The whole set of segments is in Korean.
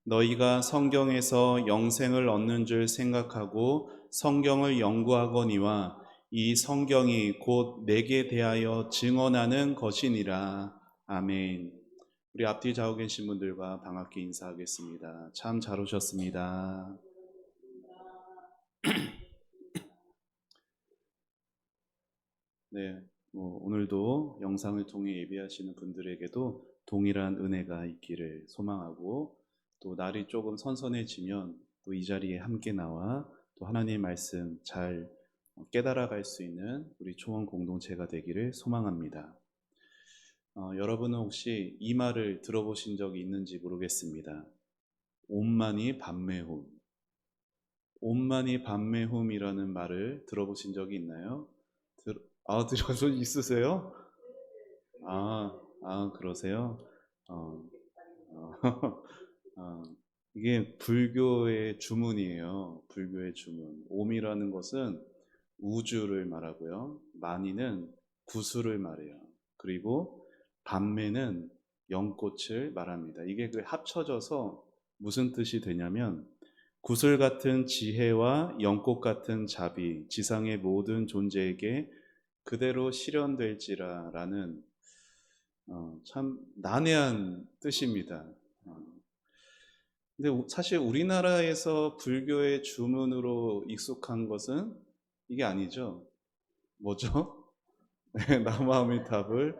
너희가 성경에서 영생을 얻는 줄 생각하고 성경을 연구하거니와 이 성경이 곧 내게 대하여 증언하는 것이니라. 아멘. 우리 앞뒤 좌우 계신 분들과 반갑게 인사하겠습니다. 참 잘 오셨습니다. 네, 오늘도 영상을 통해 예배하시는 분들에게도 동일한 은혜가 있기를 소망하고, 또 날이 조금 선선해지면 또 이 자리에 함께 나와 또 하나님의 말씀 잘 깨달아 갈 수 있는 우리 초원 공동체가 되기를 소망합니다. 여러분은 혹시 이 말을 들어보신 적이 있는지 모르겠습니다. 온만이 밤매움. 온만이 밤매움이라는 말을 들어보신 적이 있나요? 들어서 있으세요? 그러세요? 어, 어, 어, 이게 불교의 주문이에요. 불교의 주문. 옴이라는 것은 우주를 말하고요. 만이는 구수를 말해요. 그리고 밤매는 연꽃을 말합니다. 이게 그 합쳐져서 무슨 뜻이 되냐면, 구슬 같은 지혜와 연꽃 같은 자비, 지상의 모든 존재에게 그대로 실현될지라 라는 참 난해한 뜻입니다. 근데 사실 우리나라에서 불교의 주문으로 익숙한 것은 이게 아니죠. 뭐죠? 네, 나무아미탑을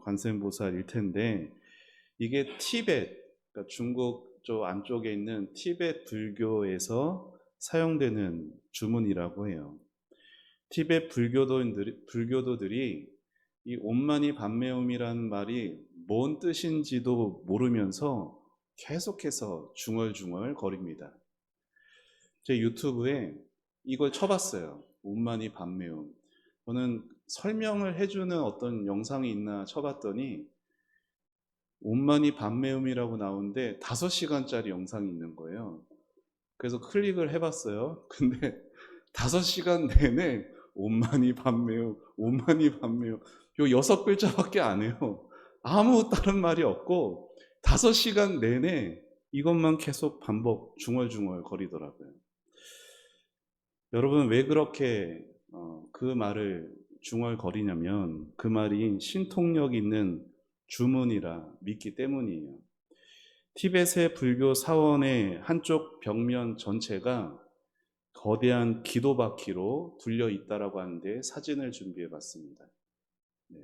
관세음보살일 텐데, 이게 티베트, 그러니까 중국 쪽 안쪽에 있는 티베트 불교에서 사용되는 주문이라고 해요. 티베트 불교도들이 이 온만이 밤매움이라는 말이 뭔 뜻인지도 모르면서 계속해서 중얼중얼 거립니다. 제 유튜브에 이걸 쳐봤어요. 온만이 밤매움. 저는 설명을 해주는 어떤 영상이 있나 쳐봤더니 온만이 밤매움이라고 나오는데 5시간짜리 영상이 있는 거예요. 그래서 클릭을 해봤어요. 근데 5시간 내내 온만이 밤매움, 온만이 밤매움, 요 6글자밖에 안 해요. 아무 다른 말이 없고 5시간 내내 이것만 계속 반복 중얼중얼 거리더라고요. 여러분, 왜 그렇게 그 말을 중얼거리냐면, 그 말이 신통력 있는 주문이라 믿기 때문이에요. 티벳의 불교 사원의 한쪽 벽면 전체가 거대한 기도바퀴로 둘려 있다라고 하는데, 사진을 준비해 봤습니다. 네.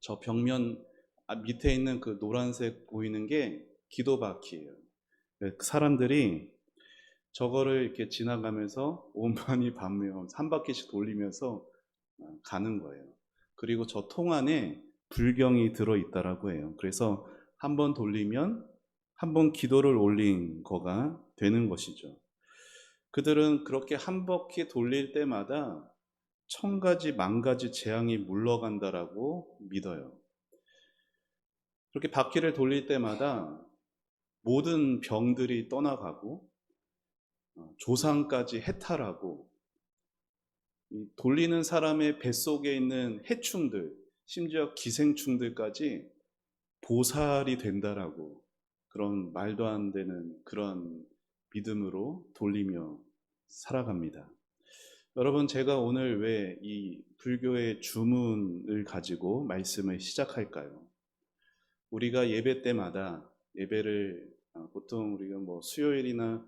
저 벽면 밑에 있는 그 노란색 보이는 게 기도바퀴예요. 사람들이 저거를 이렇게 지나가면서 온만이 밤매움 한 바퀴씩 돌리면서 가는 거예요. 그리고 저 통 안에 불경이 들어있다라고 해요. 그래서 한 번 돌리면 한 번 기도를 올린 거가 되는 것이죠. 그들은 그렇게 한 바퀴 돌릴 때마다 1000가지 만가지 재앙이 물러간다라고 믿어요. 그렇게 바퀴를 돌릴 때마다 모든 병들이 떠나가고 조상까지 해탈하고, 돌리는 사람의 뱃속에 있는 해충들, 심지어 기생충들까지 보살이 된다라고, 그런 말도 안 되는 그런 믿음으로 돌리며 살아갑니다. 여러분, 제가 오늘 왜 이 불교의 주문을 가지고 말씀을 시작할까요? 우리가 예배 때마다 예배를 보통 우리가 뭐 수요일이나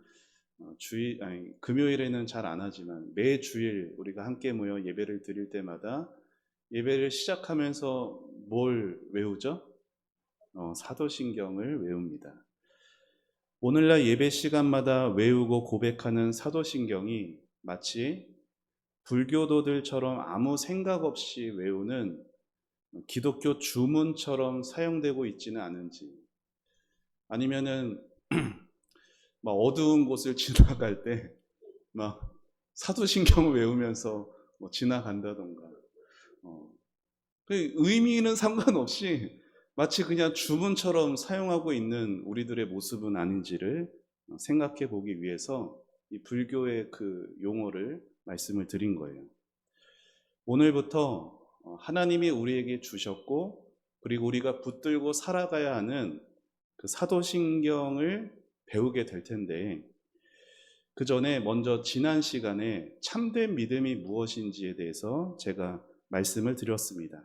금요일에는 잘 안 하지만 매 주일 우리가 함께 모여 예배를 드릴 때마다 예배를 시작하면서 뭘 외우죠? 사도신경을 외웁니다. 오늘날 예배 시간마다 외우고 고백하는 사도신경이 마치 불교도들처럼 아무 생각 없이 외우는 기독교 주문처럼 사용되고 있지는 않은지, 아니면은 막 어두운 곳을 지나갈 때 막 사도신경을 외우면서 뭐 지나간다던가, 그 의미는 상관없이 마치 그냥 주문처럼 사용하고 있는 우리들의 모습은 아닌지를 생각해 보기 위해서 이 불교의 그 용어를 말씀을 드린 거예요. 오늘부터 하나님이 우리에게 주셨고, 그리고 우리가 붙들고 살아가야 하는 그 사도신경을 배우게 될 텐데, 그 전에 먼저 지난 시간에 참된 믿음이 무엇인지에 대해서 제가 말씀을 드렸습니다.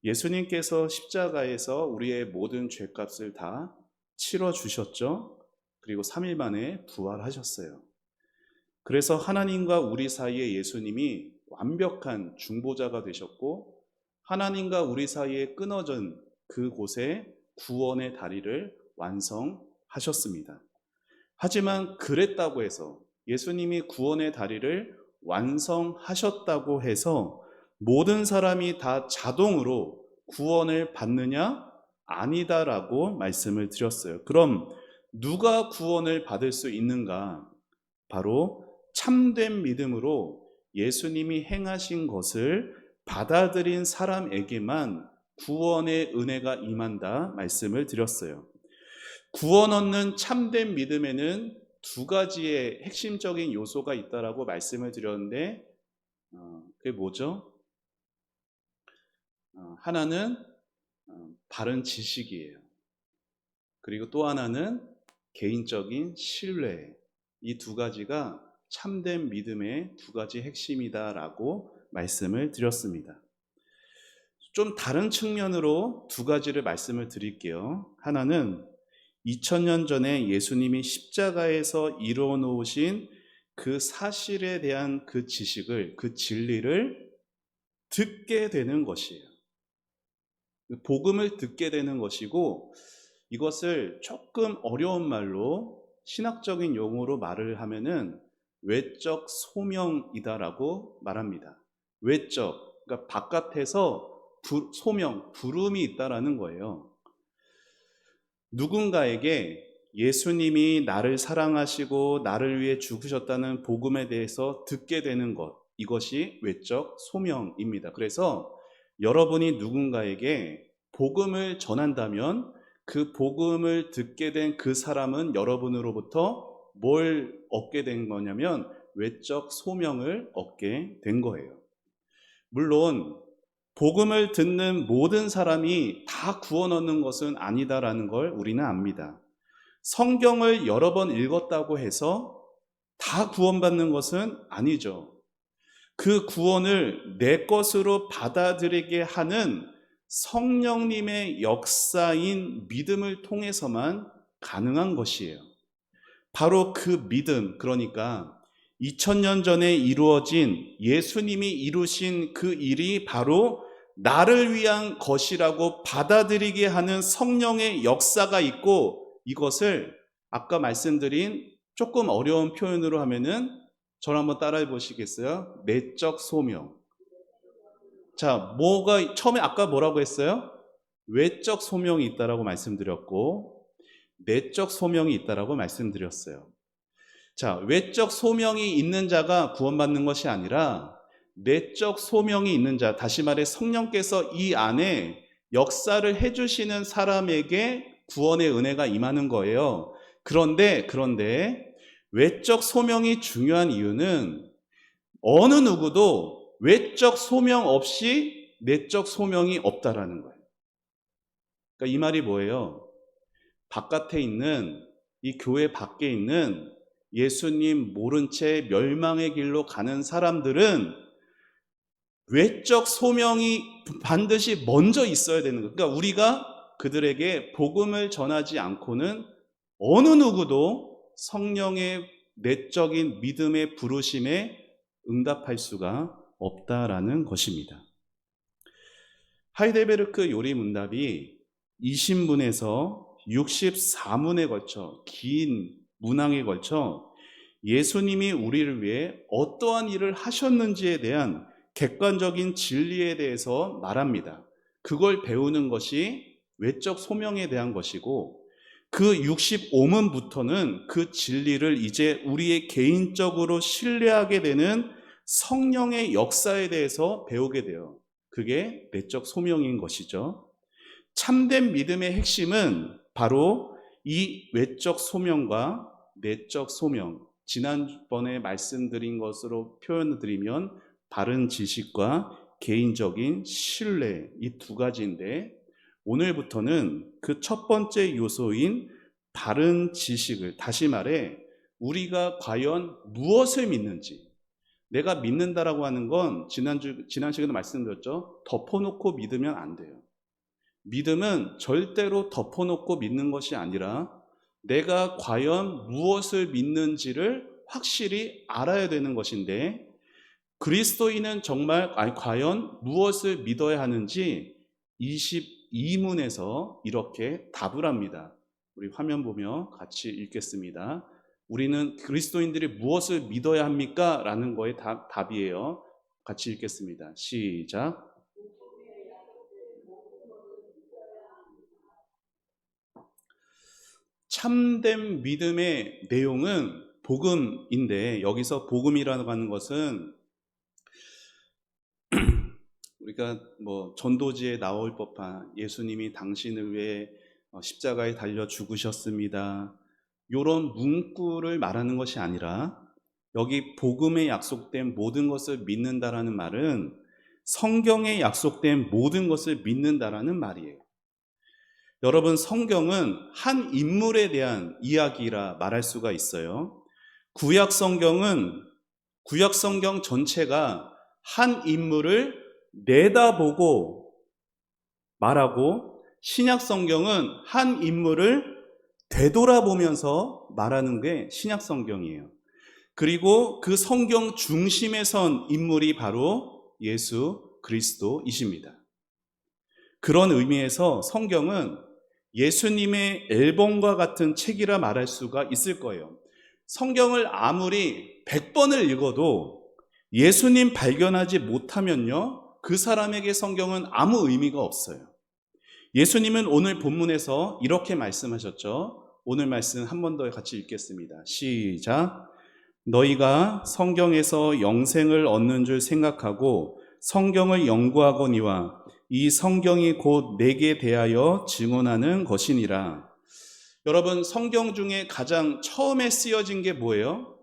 예수님께서 십자가에서 우리의 모든 죄값을 다 치러 주셨죠. 그리고 3일 만에 부활하셨어요. 그래서 하나님과 우리 사이에 예수님이 완벽한 중보자가 되셨고, 하나님과 우리 사이에 끊어진 그곳에 구원의 다리를 완성하셨습니다. 하지만 그랬다고 해서, 예수님이 구원의 다리를 완성하셨다고 해서 모든 사람이 다 자동으로 구원을 받느냐? 아니다라고 말씀을 드렸어요. 그럼 누가 구원을 받을 수 있는가? 바로 참된 믿음으로 예수님이 행하신 것을 받아들인 사람에게만 구원의 은혜가 임한다 말씀을 드렸어요. 구원 얻는 참된 믿음에는 두 가지의 핵심적인 요소가 있다라고 말씀을 드렸는데, 그게 뭐죠? 하나는 바른 지식이에요. 그리고 또 하나는 개인적인 신뢰. 이 두 가지가 참된 믿음의 두 가지 핵심이다라고 말씀을 드렸습니다. 좀 다른 측면으로 두 가지를 말씀을 드릴게요. 하나는 2000년 전에 예수님이 십자가에서 이루어 놓으신 그 사실에 대한 그 지식을, 그 진리를 듣게 되는 것이에요. 복음을 듣게 되는 것이고, 이것을 조금 어려운 말로 신학적인 용어로 말을 하면은 외적 소명이다라고 말합니다. 외적, 그러니까 바깥에서 소명, 부름이 있다라는 거예요. 누군가에게 예수님이 나를 사랑하시고 나를 위해 죽으셨다는 복음에 대해서 듣게 되는 것, 이것이 외적 소명입니다. 그래서 여러분이 누군가에게 복음을 전한다면 그 복음을 듣게 된 그 사람은 여러분으로부터 뭘 얻게 된 거냐면 외적 소명을 얻게 된 거예요. 물론 복음을 듣는 모든 사람이 다 구원 얻는 것은 아니다라는 걸 우리는 압니다. 성경을 여러 번 읽었다고 해서 다 구원받는 것은 아니죠. 그 구원을 내 것으로 받아들이게 하는 성령님의 역사인 믿음을 통해서만 가능한 것이에요. 바로 그 믿음, 그러니까 2000년 전에 이루어진 예수님이 이루신 그 일이 바로 나를 위한 것이라고 받아들이게 하는 성령의 역사가 있고, 이것을 아까 말씀드린 조금 어려운 표현으로 하면은, 저를 한번 따라해 보시겠어요? 내적 소명. 자, 처음에 아까 뭐라고 했어요? 외적 소명이 있다라고 말씀드렸고, 내적 소명이 있다라고 말씀드렸어요. 자, 외적 소명이 있는 자가 구원받는 것이 아니라 내적 소명이 있는 자, 다시 말해 성령께서 이 안에 역사를 해주시는 사람에게 구원의 은혜가 임하는 거예요. 그런데 외적 소명이 중요한 이유는 어느 누구도 외적 소명 없이 내적 소명이 없다라는 거예요. 그러니까 이 말이 뭐예요? 바깥에 있는, 이 교회 밖에 있는 예수님 모른 채 멸망의 길로 가는 사람들은 외적 소명이 반드시 먼저 있어야 되는 거예요. 그러니까 우리가 그들에게 복음을 전하지 않고는 어느 누구도 성령의 내적인 믿음의 부르심에 응답할 수가 없다라는 것입니다. 하이델베르크 요리문답이 20문에서 64문에 걸쳐, 긴 문항에 걸쳐 예수님이 우리를 위해 어떠한 일을 하셨는지에 대한 객관적인 진리에 대해서 말합니다. 그걸 배우는 것이 외적 소명에 대한 것이고, 그 65문부터는 그 진리를 이제 우리의 개인적으로 신뢰하게 되는 성령의 역사에 대해서 배우게 돼요. 그게 내적 소명인 것이죠. 참된 믿음의 핵심은 바로 이 외적 소명과 내적 소명, 지난번에 말씀드린 것으로 표현을 드리면 바른 지식과 개인적인 신뢰, 이 두 가지인데, 오늘부터는 그 첫 번째 요소인 바른 지식을, 다시 말해 우리가 과연 무엇을 믿는지, 내가 믿는다라고 하는 건 지난 시간에 말씀드렸죠. 덮어놓고 믿으면 안 돼요. 믿음은 절대로 덮어놓고 믿는 것이 아니라 내가 과연 무엇을 믿는지를 확실히 알아야 되는 것인데, 그리스도인은 정말 과연 무엇을 믿어야 하는지 22문에서 이렇게 답을 합니다. 우리 화면 보며 같이 읽겠습니다. 우리는 그리스도인들이 무엇을 믿어야 합니까? 라는 거의 답이에요. 같이 읽겠습니다. 시작. 참된 믿음의 내용은 복음인데, 여기서 복음이라고 하는 것은 우리가 전도지에 나올 법한 예수님이 당신을 위해 십자가에 달려 죽으셨습니다, 이런 문구를 말하는 것이 아니라, 여기 복음에 약속된 모든 것을 믿는다라는 말은 성경에 약속된 모든 것을 믿는다라는 말이에요. 여러분, 성경은 한 인물에 대한 이야기라 말할 수가 있어요. 구약 성경 전체가 한 인물을 내다보고 말하고, 신약 성경은 한 인물을 되돌아보면서 말하는 게 신약 성경이에요. 그리고 그 성경 중심에 선 인물이 바로 예수 그리스도이십니다. 그런 의미에서 성경은 예수님의 앨범과 같은 책이라 말할 수가 있을 거예요. 성경을 아무리 100번을 읽어도 예수님 발견하지 못하면요, 그 사람에게 성경은 아무 의미가 없어요. 예수님은 오늘 본문에서 이렇게 말씀하셨죠. 오늘 말씀 한 번 더 같이 읽겠습니다. 시작. 너희가 성경에서 영생을 얻는 줄 생각하고 성경을 연구하거니와 이 성경이 곧 내게 대하여 증언하는 것이니라. 여러분, 성경 중에 가장 처음에 쓰여진 게 뭐예요?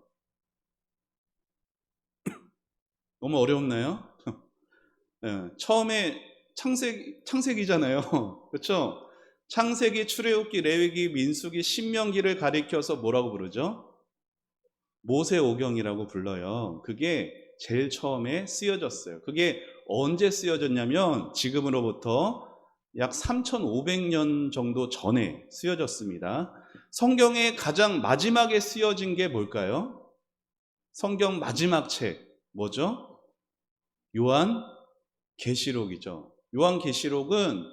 너무 어렵나요? 네, 처음에 창세기잖아요. 그렇죠? 창세기, 출애굽기, 레위기, 민수기, 신명기를 가리켜서 뭐라고 부르죠? 모세오경이라고 불러요. 그게 제일 처음에 쓰여졌어요. 그게 언제 쓰여졌냐면 지금으로부터 약 3,500년 정도 전에 쓰여졌습니다. 성경의 가장 마지막에 쓰여진 게 뭘까요? 성경 마지막 책 뭐죠? 요한계시록이죠. 요한계시록은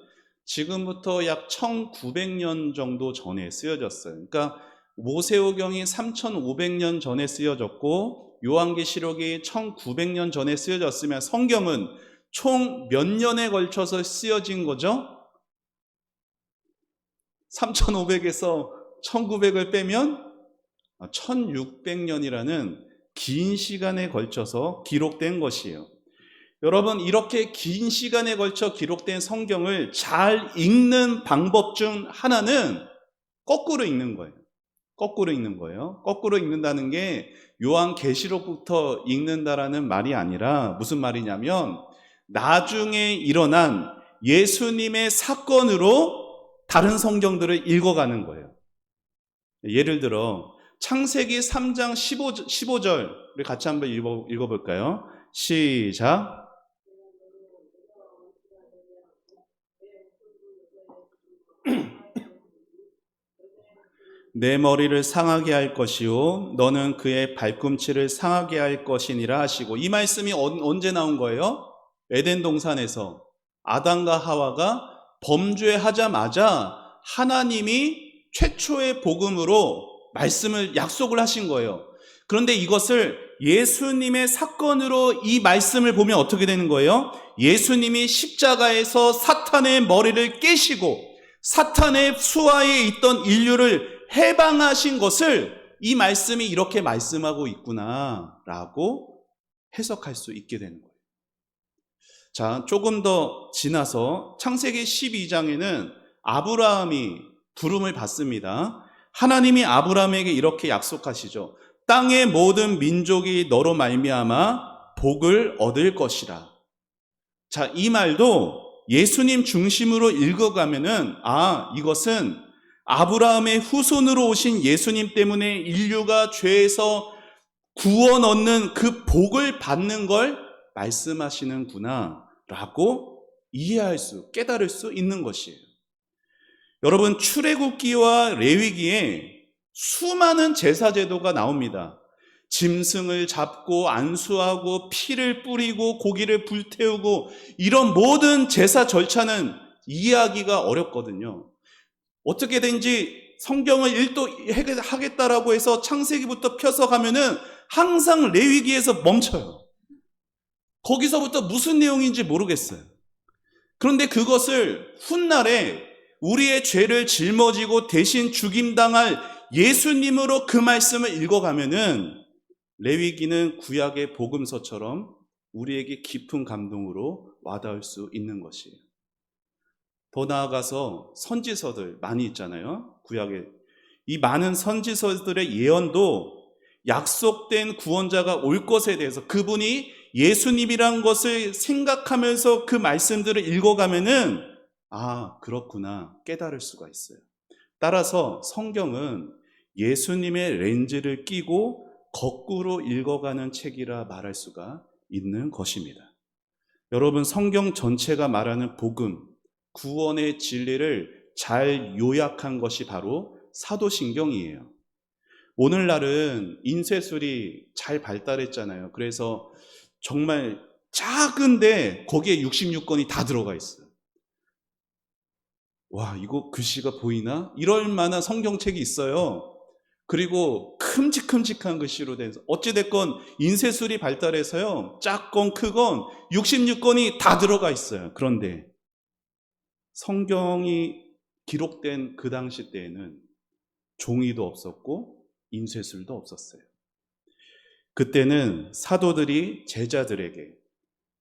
지금부터 약 1900년 정도 전에 쓰여졌어요. 그러니까 모세오경이 3,500년 전에 쓰여졌고 요한계시록이 1900년 전에 쓰여졌으면 성경은 총 몇 년에 걸쳐서 쓰여진 거죠? 3,500에서 1900을 빼면 1600년이라는 긴 시간에 걸쳐서 기록된 것이에요. 여러분, 이렇게 긴 시간에 걸쳐 기록된 성경을 잘 읽는 방법 중 하나는 거꾸로 읽는 거예요. 거꾸로 읽는 거예요. 거꾸로 읽는다는 게 요한계시록부터 읽는다라는 말이 아니라 무슨 말이냐면 나중에 일어난 예수님의 사건으로 다른 성경들을 읽어가는 거예요. 예를 들어 창세기 3장 15절을 같이 한번 읽어볼까요? 시작. 내 머리를 상하게 할 것이요 너는 그의 발꿈치를 상하게 할 것이니라 하시고, 이 말씀이 언제 나온 거예요? 에덴 동산에서 아담과 하와가 범죄하자마자 하나님이 최초의 복음으로 말씀을 약속을 하신 거예요. 그런데 이것을 예수님의 사건으로 이 말씀을 보면 어떻게 되는 거예요? 예수님이 십자가에서 사탄의 머리를 깨시고 사탄의 수하에 있던 인류를 해방하신 것을 이 말씀이 이렇게 말씀하고 있구나라고 해석할 수 있게 되는 거예요. 자, 조금 더 지나서 창세기 12장에는 아브라함이 부름을 받습니다. 하나님이 아브라함에게 이렇게 약속하시죠. 땅의 모든 민족이 너로 말미암아 복을 얻을 것이라. 자, 이 말도 예수님 중심으로 읽어가면은 이것은 아브라함의 후손으로 오신 예수님 때문에 인류가 죄에서 구원 얻는 그 복을 받는 걸 말씀하시는구나 라고 깨달을 수 있는 것이에요. 여러분, 출애굽기와 레위기에 수많은 제사 제도가 나옵니다. 짐승을 잡고 안수하고 피를 뿌리고 고기를 불태우고 이런 모든 제사 절차는 이해하기가 어렵거든요. 어떻게든지 성경을 읽도하겠다라고 해서 창세기부터 펴서 가면은 항상 레위기에서 멈춰요. 거기서부터 무슨 내용인지 모르겠어요. 그런데 그것을 훗날에 우리의 죄를 짊어지고 대신 죽임당할 예수님으로 그 말씀을 읽어가면은 레위기는 구약의 복음서처럼 우리에게 깊은 감동으로 와닿을 수 있는 것이에요. 더 나아가서 선지서들 많이 있잖아요. 구약에 이 많은 선지서들의 예언도 약속된 구원자가 올 것에 대해서 그분이 예수님이란 것을 생각하면서 그 말씀들을 읽어가면은 그렇구나 깨달을 수가 있어요. 따라서 성경은 예수님의 렌즈를 끼고 거꾸로 읽어가는 책이라 말할 수가 있는 것입니다. 여러분, 성경 전체가 말하는 복음, 구원의 진리를 잘 요약한 것이 바로 사도신경이에요. 오늘날은 인쇄술이 잘 발달했잖아요. 그래서 정말 작은데 거기에 66권이 다 들어가 있어요. 와, 이거 글씨가 보이나? 이럴 만한 성경책이 있어요. 그리고 큼직큼직한 글씨로 된, 어찌됐건 인쇄술이 발달해서요, 작건 크건 66권이 다 들어가 있어요. 그런데 성경이 기록된 그 당시 때에는 종이도 없었고 인쇄술도 없었어요. 그때는 사도들이 제자들에게,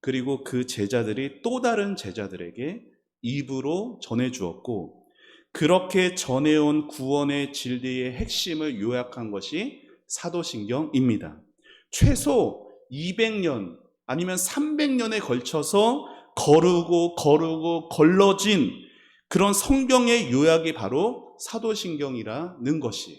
그리고 그 제자들이 또 다른 제자들에게 입으로 전해주었고, 그렇게 전해온 구원의 진리의 핵심을 요약한 것이 사도신경입니다. 최소 200년 아니면 300년에 걸쳐서 거르고 걸러진 그런 성경의 요약이 바로 사도신경이라는 것이에요.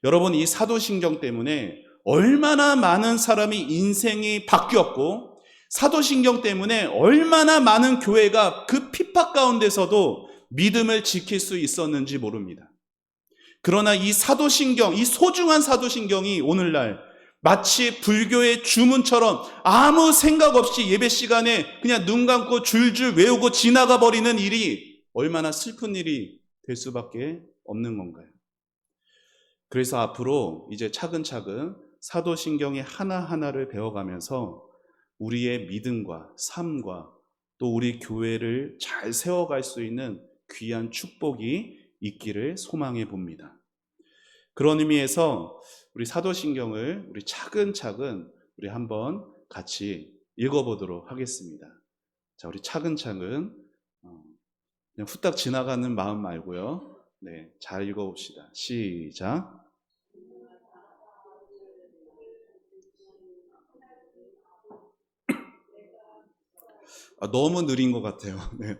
여러분, 이 사도신경 때문에 얼마나 많은 사람이 인생이 바뀌었고, 사도신경 때문에 얼마나 많은 교회가 그 핍박 가운데서도 믿음을 지킬 수 있었는지 모릅니다. 그러나 이 사도신경, 이 소중한 사도신경이 오늘날 마치 불교의 주문처럼 아무 생각 없이 예배 시간에 그냥 눈 감고 줄줄 외우고 지나가 버리는 일이 얼마나 슬픈 일이 될 수밖에 없는 건가요? 그래서 앞으로 이제 차근차근 사도신경의 하나하나를 배워가면서 우리의 믿음과 삶과 또 우리 교회를 잘 세워갈 수 있는 귀한 축복이 있기를 소망해 봅니다. 그런 의미에서 우리 사도신경을 우리 차근차근 우리 한번 같이 읽어보도록 하겠습니다. 자, 우리 차근차근 그냥 후딱 지나가는 마음 말고요. 네, 잘 읽어봅시다. 시작. 너무 느린 것 같아요. 네,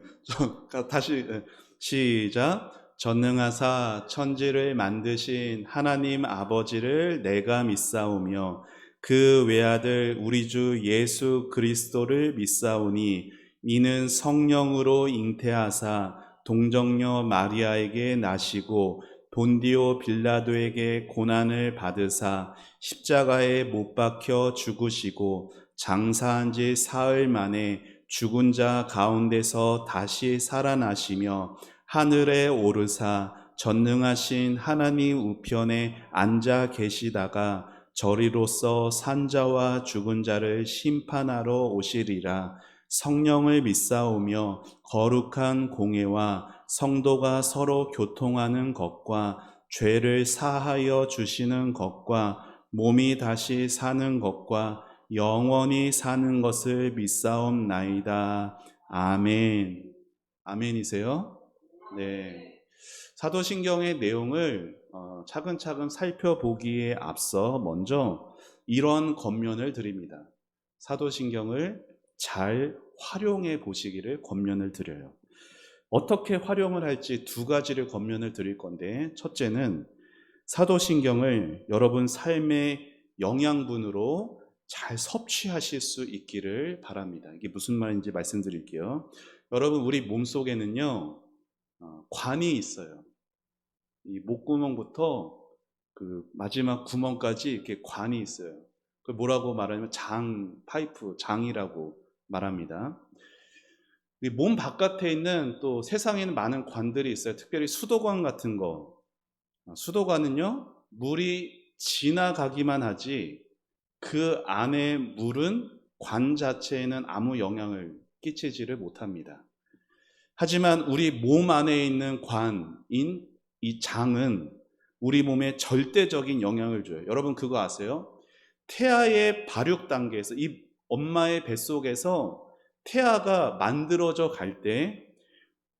다시 시작. 전능하사 천지를 만드신 하나님 아버지를 내가 믿사오며 그 외아들 우리 주 예수 그리스도를 믿사오니 이는 성령으로 잉태하사 동정녀 마리아에게 나시고 본디오 빌라도에게 고난을 받으사 십자가에 못 박혀 죽으시고 장사한 지 사흘 만에 죽은 자 가운데서 다시 살아나시며 하늘에 오르사 전능하신 하나님 우편에 앉아 계시다가 저리로서 산자와 죽은 자를 심판하러 오시리라. 성령을 믿사오며 거룩한 공회와 성도가 서로 교통하는 것과 죄를 사하여 주시는 것과 몸이 다시 사는 것과 영원히 사는 것을 믿사옵나이다. 아멘. 아멘이세요? 네. 사도신경의 내용을 차근차근 살펴보기에 앞서 먼저 이런 권면을 드립니다. 사도신경을 잘 활용해 보시기를 권면을 드려요. 어떻게 활용을 할지 두 가지를 권면을 드릴 건데, 첫째는 사도신경을 여러분 삶의 영양분으로 잘 섭취하실 수 있기를 바랍니다. 이게 무슨 말인지 말씀드릴게요. 여러분, 우리 몸속에는요, 관이 있어요. 이 목구멍부터 그 마지막 구멍까지 이렇게 관이 있어요. 그걸 뭐라고 말하냐면 파이프, 장이라고 말합니다. 몸 바깥에 있는 또 세상에는 많은 관들이 있어요. 특별히 수도관 같은 거. 수도관은요, 물이 지나가기만 하지 그 안에 물은 관 자체에는 아무 영향을 끼치지를 못합니다. 하지만 우리 몸 안에 있는 관인 이 장은 우리 몸에 절대적인 영향을 줘요. 여러분 그거 아세요? 태아의 발육 단계에서, 이 엄마의 뱃속에서 태아가 만들어져 갈 때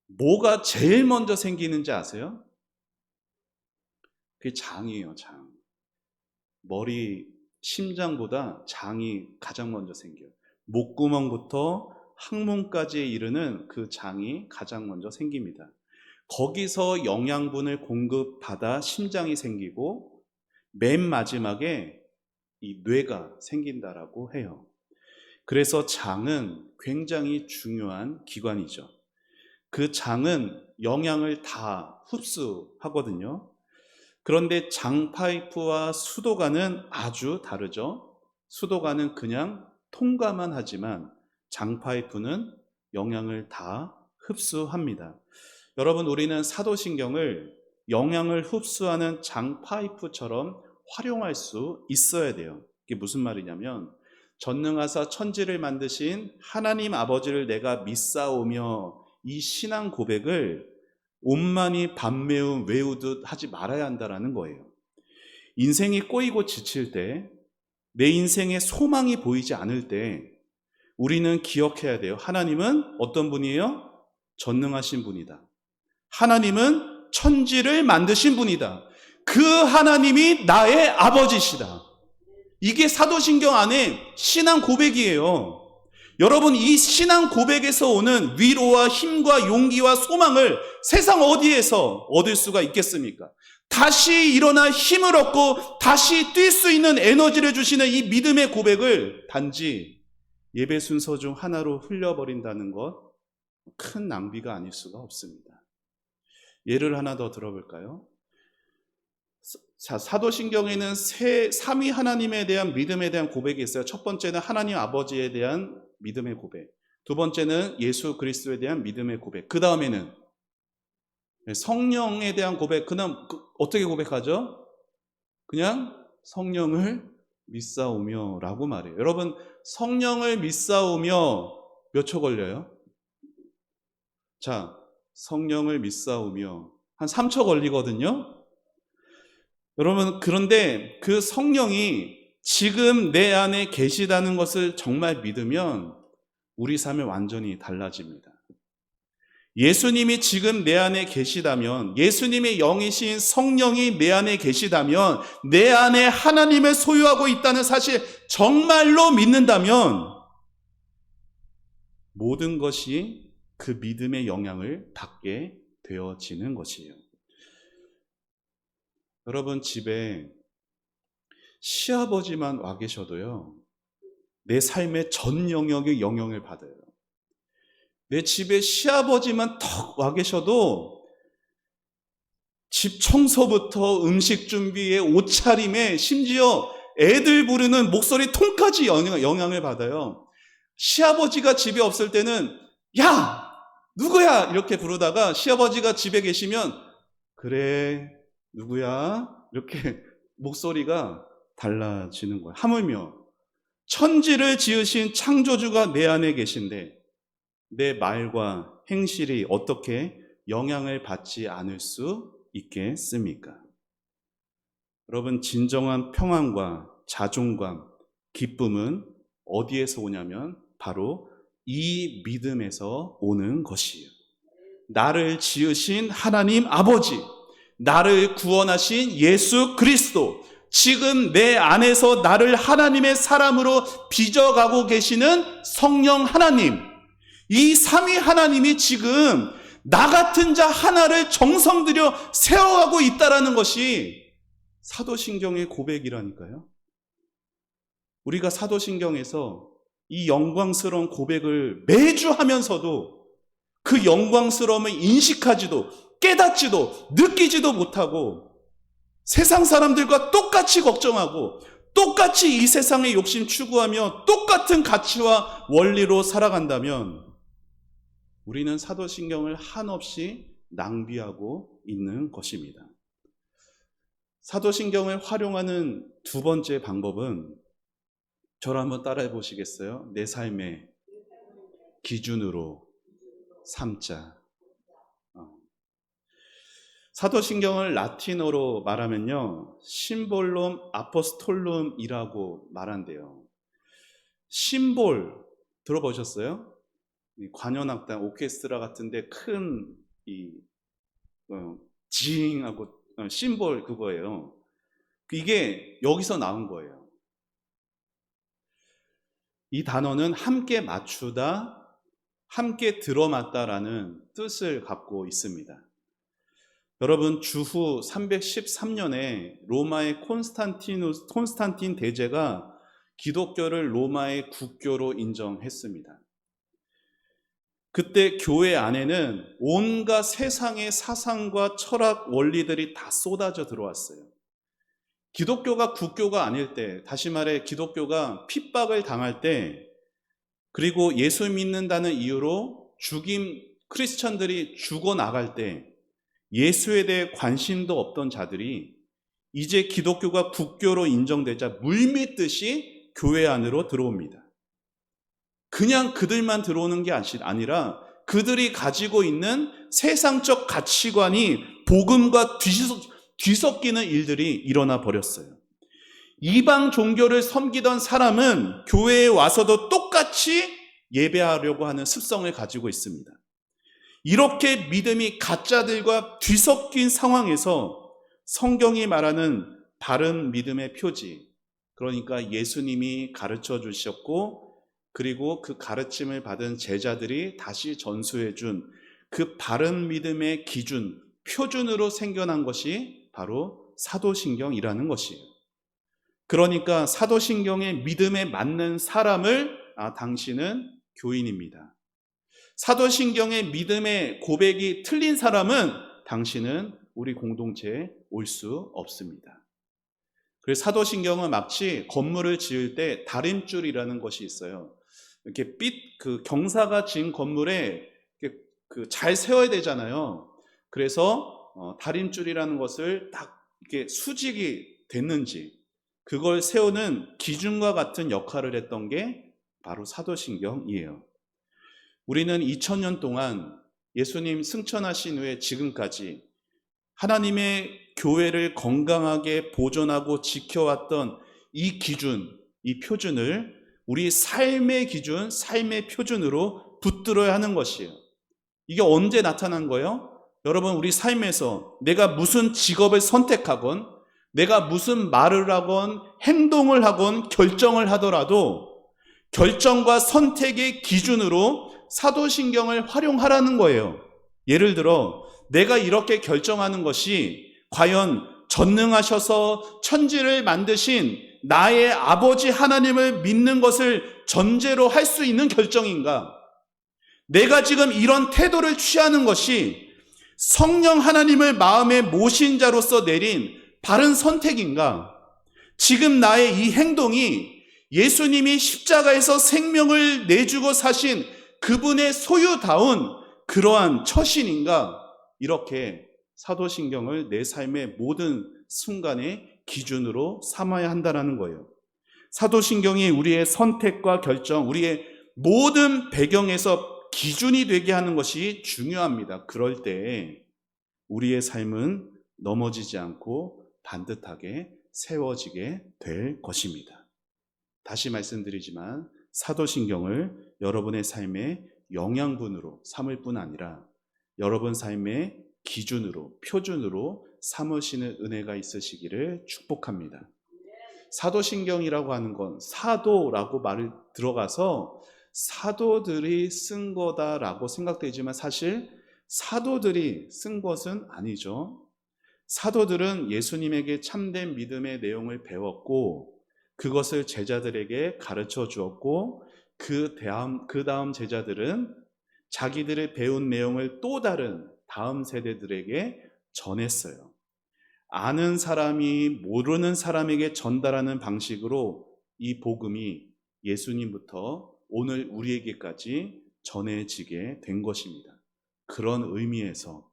뭐가 제일 먼저 생기는지 아세요? 그게 장이에요. 장. 머리, 심장보다 장이 가장 먼저 생겨요. 목구멍부터 항문까지 이르는 그 장이 가장 먼저 생깁니다. 거기서 영양분을 공급받아 심장이 생기고 맨 마지막에 이 뇌가 생긴다라고 해요. 그래서 장은 굉장히 중요한 기관이죠. 그 장은 영양을 다 흡수하거든요. 그런데 장파이프와 수도관은 아주 다르죠. 수도관은 그냥 통과만 하지만 장파이프는 영양을 다 흡수합니다. 여러분, 우리는 사도신경을 영양을 흡수하는 장파이프처럼 활용할 수 있어야 돼요. 이게 무슨 말이냐면, 전능하사 천지를 만드신 하나님 아버지를 내가 믿사오며, 이 신앙 고백을 온만이 밤매우 외우듯 하지 말아야 한다는 거예요. 인생이 꼬이고 지칠 때, 내 인생에 소망이 보이지 않을 때 우리는 기억해야 돼요. 하나님은 어떤 분이에요? 전능하신 분이다. 하나님은 천지를 만드신 분이다. 그 하나님이 나의 아버지시다. 이게 사도신경 안에 신앙 고백이에요. 여러분, 이 신앙 고백에서 오는 위로와 힘과 용기와 소망을 세상 어디에서 얻을 수가 있겠습니까? 다시 일어나 힘을 얻고 다시 뛸 수 있는 에너지를 주시는 이 믿음의 고백을 단지 예배 순서 중 하나로 흘려버린다는 것, 큰 낭비가 아닐 수가 없습니다. 예를 하나 더 들어볼까요? 자, 사도신경에는 삼위 하나님에 대한 믿음에 대한 고백이 있어요. 첫 번째는 하나님 아버지에 대한 믿음의 고백, 두 번째는 예수 그리스도에 대한 믿음의 고백, 그 다음에는 성령에 대한 고백. 그다음 어떻게 고백하죠? 그냥 성령을 믿사오며 라고 말해요. 여러분, 성령을 믿사오며 몇 초 걸려요? 자, 성령을 믿사오며 한 3초 걸리거든요. 여러분, 그런데 그 성령이 지금 내 안에 계시다는 것을 정말 믿으면 우리 삶이 완전히 달라집니다. 예수님이 지금 내 안에 계시다면, 예수님의 영이신 성령이 내 안에 계시다면, 내 안에 하나님을 소유하고 있다는 사실 정말로 믿는다면 모든 것이 그 믿음의 영향을 받게 되어지는 것이에요. 여러분, 집에 시아버지만 와 계셔도요, 내 삶의 전 영역의 영향을 받아요. 내 집에 시아버지만 턱 와 계셔도 집 청소부터 음식 준비에 옷차림에 심지어 애들 부르는 목소리 톤까지 영향을 받아요. 시아버지가 집에 없을 때는 야! 누구야? 이렇게 부르다가 시아버지가 집에 계시면 그래, 누구야? 이렇게 목소리가 달라지는 거예요. 하물며 천지를 지으신 창조주가 내 안에 계신데 내 말과 행실이 어떻게 영향을 받지 않을 수 있겠습니까? 여러분, 진정한 평안과 자존감, 기쁨은 어디에서 오냐면 바로 이 믿음에서 오는 것이에요. 나를 지으신 하나님 아버지, 나를 구원하신 예수 그리스도, 지금 내 안에서 나를 하나님의 사람으로 빚어가고 계시는 성령 하나님, 이 삼위 하나님이 지금 나 같은 자 하나를 정성 들여 세워가고 있다라는 것이 사도신경의 고백이라니까요. 우리가 사도신경에서 이 영광스러운 고백을 매주 하면서도 그 영광스러움을 인식하지도 깨닫지도 느끼지도 못하고 세상 사람들과 똑같이 걱정하고 똑같이 이 세상의 욕심 추구하며 똑같은 가치와 원리로 살아간다면 우리는 사도신경을 한없이 낭비하고 있는 것입니다. 사도신경을 활용하는 두 번째 방법은 저를 한번 따라해 보시겠어요? 내 삶의 기준으로 삼자. 사도신경을 라틴어로 말하면요, 심볼룸 아포스톨룸이라고 말한대요. 심볼 들어보셨어요? 관현악단, 오케스트라 같은데 큰 지잉하고 심볼 그거예요. 이게 여기서 나온 거예요. 이 단어는 함께 맞추다, 함께 들어맞다라는 뜻을 갖고 있습니다. 여러분, 주후 313년에 로마의 콘스탄틴 대제가 기독교를 로마의 국교로 인정했습니다. 그때 교회 안에는 온갖 세상의 사상과 철학 원리들이 다 쏟아져 들어왔어요. 기독교가 국교가 아닐 때, 다시 말해 기독교가 핍박을 당할 때, 그리고 예수 믿는다는 이유로 크리스천들이 죽어나갈 때 예수에 대해 관심도 없던 자들이 이제 기독교가 국교로 인정되자 물밀듯이 교회 안으로 들어옵니다. 그냥 그들만 들어오는 게 아니라 그들이 가지고 있는 세상적 가치관이 복음과 뒤섞이는 일들이 일어나 버렸어요. 이방 종교를 섬기던 사람은 교회에 와서도 똑같이 예배하려고 하는 습성을 가지고 있습니다. 이렇게 믿음이 가짜들과 뒤섞인 상황에서 성경이 말하는 바른 믿음의 표지, 그러니까 예수님이 가르쳐 주셨고 그리고 그 가르침을 받은 제자들이 다시 전수해 준 그 바른 믿음의 기준, 표준으로 생겨난 것이 바로 사도신경이라는 것이에요. 그러니까 사도신경의 믿음에 맞는 사람을 당신은 교인입니다. 사도신경의 믿음의 고백이 틀린 사람은 당신은 우리 공동체에 올 수 없습니다. 그래서 사도신경은 마치 건물을 지을 때 다림줄이라는 것이 있어요. 이렇게 경사가 진 건물에 잘 세워야 되잖아요. 그래서 다림줄이라는 것을 딱 이렇게 수직이 됐는지 그걸 세우는 기준과 같은 역할을 했던 게 바로 사도신경이에요. 우리는 2000년 동안 예수님 승천하신 후에 지금까지 하나님의 교회를 건강하게 보존하고 지켜왔던 이 기준, 이 표준을 우리 삶의 기준, 삶의 표준으로 붙들어야 하는 것이에요. 이게 언제 나타난 거예요? 여러분, 우리 삶에서 내가 무슨 직업을 선택하건 내가 무슨 말을 하건 행동을 하건 결정을 하더라도 결정과 선택의 기준으로 사도신경을 활용하라는 거예요. 예를 들어 내가 이렇게 결정하는 것이 과연 전능하셔서 천지를 만드신 나의 아버지 하나님을 믿는 것을 전제로 할 수 있는 결정인가? 내가 지금 이런 태도를 취하는 것이 성령 하나님을 마음에 모신 자로서 내린 바른 선택인가? 지금 나의 이 행동이 예수님이 십자가에서 생명을 내주고 사신 그분의 소유다운 그러한 처신인가? 이렇게 사도신경을 내 삶의 모든 순간의 기준으로 삼아야 한다는 거예요. 사도신경이 우리의 선택과 결정, 우리의 모든 배경에서 기준이 되게 하는 것이 중요합니다. 그럴 때 우리의 삶은 넘어지지 않고 반듯하게 세워지게 될 것입니다. 다시 말씀드리지만 사도신경을 여러분의 삶의 영양분으로 삼을 뿐 아니라 여러분 삶의 기준으로, 표준으로 삼으시는 은혜가 있으시기를 축복합니다. 사도신경이라고 하는 건 사도라고 말을 들어가서 사도들이 쓴 거다라고 생각되지만 사실 사도들이 쓴 것은 아니죠. 사도들은 예수님에게 참된 믿음의 내용을 배웠고 그것을 제자들에게 가르쳐 주었고 그 다음 제자들은 자기들의 배운 내용을 또 다른 다음 세대들에게 전했어요. 아는 사람이 모르는 사람에게 전달하는 방식으로 이 복음이 예수님부터 오늘 우리에게까지 전해지게 된 것입니다. 그런 의미에서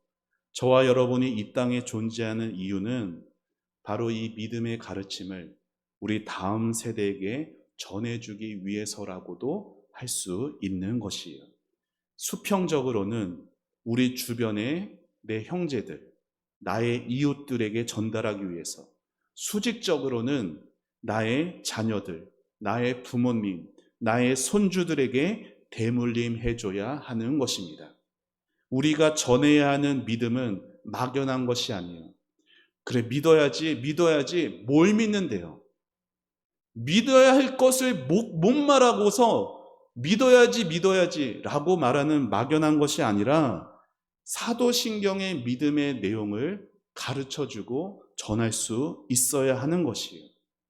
저와 여러분이 이 땅에 존재하는 이유는 바로 이 믿음의 가르침을 우리 다음 세대에게 전해주기 위해서라고도 할 수 있는 것이에요. 수평적으로는 우리 주변의 내 형제들, 나의 이웃들에게 전달하기 위해서, 수직적으로는 나의 자녀들, 나의 부모님, 나의 손주들에게 대물림 해줘야 하는 것입니다. 우리가 전해야 하는 믿음은 막연한 것이 아니에요. 그래, 믿어야지, 뭘 믿는데요? 믿어야 할 것을 못 말하고서 믿어야지 라고 말하는 막연한 것이 아니라 사도신경의 믿음의 내용을 가르쳐주고 전할 수 있어야 하는 것이에요.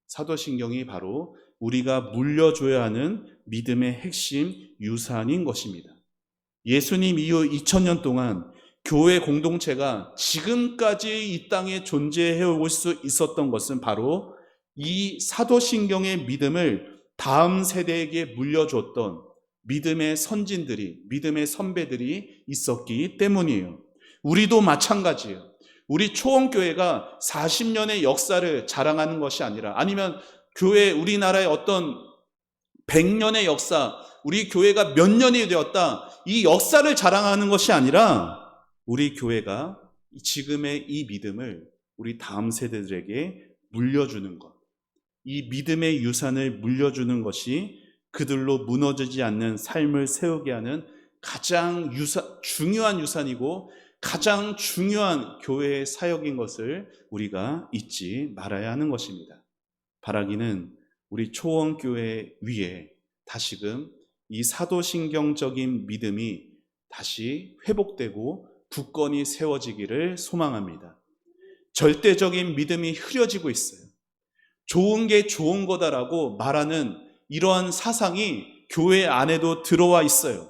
사도신경이 바로 우리가 물려줘야 하는 믿음의 핵심 유산인 것입니다. 예수님 이후 2000년 동안 교회 공동체가 지금까지 이 땅에 존재해 올 수 있었던 것은 바로 이 사도신경의 믿음을 다음 세대에게 물려줬던 믿음의 선진들이, 믿음의 선배들이 있었기 때문이에요. 우리도 마찬가지예요. 우리 초원교회가 40년의 역사를 자랑하는 것이 아니라, 아니면 교회, 우리나라의 어떤 100년의 역사, 우리 교회가 몇 년이 되었다, 이 역사를 자랑하는 것이 아니라 우리 교회가 지금의 이 믿음을 우리 다음 세대들에게 물려주는 것, 이 믿음의 유산을 물려주는 것이 그들로 무너지지 않는 삶을 세우게 하는 가장 중요한 유산이고 가장 중요한 교회의 사역인 것을 우리가 잊지 말아야 하는 것입니다. 바라기는 우리 초원교회 위에 다시금 이 사도신경적인 믿음이 다시 회복되고 굳건히 세워지기를 소망합니다. 절대적인 믿음이 흐려지고 있어요. 좋은 게 좋은 거다라고 말하는 이러한 사상이 교회 안에도 들어와 있어요.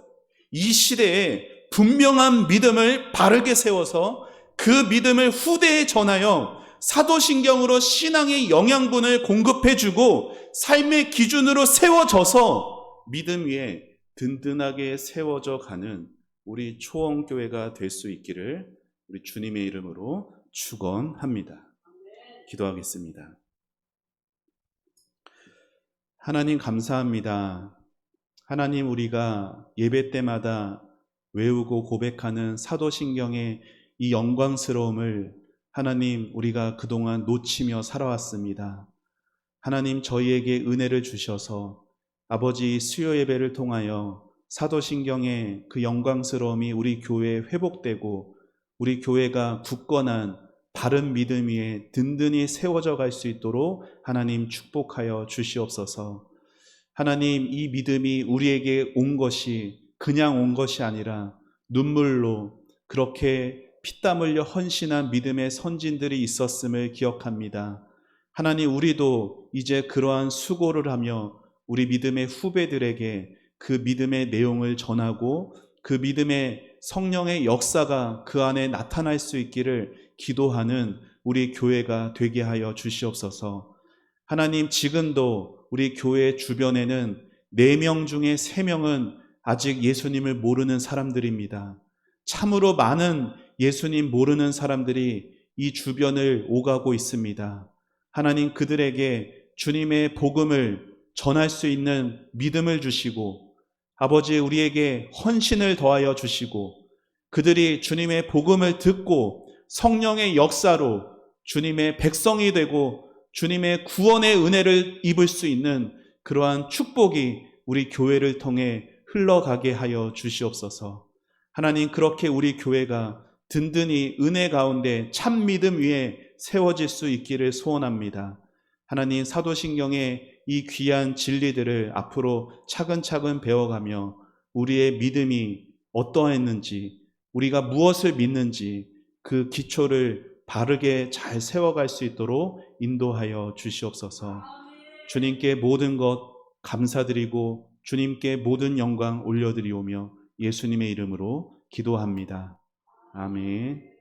이 시대에 분명한 믿음을 바르게 세워서 그 믿음을 후대에 전하여 사도신경으로 신앙의 영양분을 공급해주고 삶의 기준으로 세워져서 믿음 위에 든든하게 세워져 가는 우리 초원교회가 될 수 있기를 우리 주님의 이름으로 축원합니다. 기도하겠습니다. 하나님 감사합니다. 하나님, 우리가 예배 때마다 외우고 고백하는 사도신경의 이 영광스러움을 하나님, 우리가 그동안 놓치며 살아왔습니다. 하나님, 저희에게 은혜를 주셔서 아버지 수요 예배를 통하여 사도신경의 그 영광스러움이 우리 교회에 회복되고 우리 교회가 굳건한 바른 믿음 위에 든든히 세워져 갈 수 있도록 하나님 축복하여 주시옵소서. 하나님, 이 믿음이 우리에게 온 것이 그냥 온 것이 아니라 눈물로 그렇게 피땀 흘려 헌신한 믿음의 선진들이 있었음을 기억합니다. 하나님, 우리도 이제 그러한 수고를 하며 우리 믿음의 후배들에게 그 믿음의 내용을 전하고 그 믿음의 성령의 역사가 그 안에 나타날 수 있기를 기도하는 우리 교회가 되게 하여 주시옵소서. 하나님, 지금도 우리 교회 주변에는 4명 중에 3명은 아직 예수님을 모르는 사람들입니다. 참으로 많은 예수님 모르는 사람들이 이 주변을 오가고 있습니다. 하나님, 그들에게 주님의 복음을 전할 수 있는 믿음을 주시고 아버지, 우리에게 헌신을 더하여 주시고 그들이 주님의 복음을 듣고 성령의 역사로 주님의 백성이 되고 주님의 구원의 은혜를 입을 수 있는 그러한 축복이 우리 교회를 통해 흘러가게 하여 주시옵소서. 하나님, 그렇게 우리 교회가 든든히 은혜 가운데 참 믿음 위에 세워질 수 있기를 소원합니다. 하나님, 사도신경의 이 귀한 진리들을 앞으로 차근차근 배워가며 우리의 믿음이 어떠했는지, 우리가 무엇을 믿는지 그 기초를 바르게 잘 세워갈 수 있도록 인도하여 주시옵소서. 주님께 모든 것 감사드리고 주님께 모든 영광 올려드리오며 예수님의 이름으로 기도합니다. 아멘.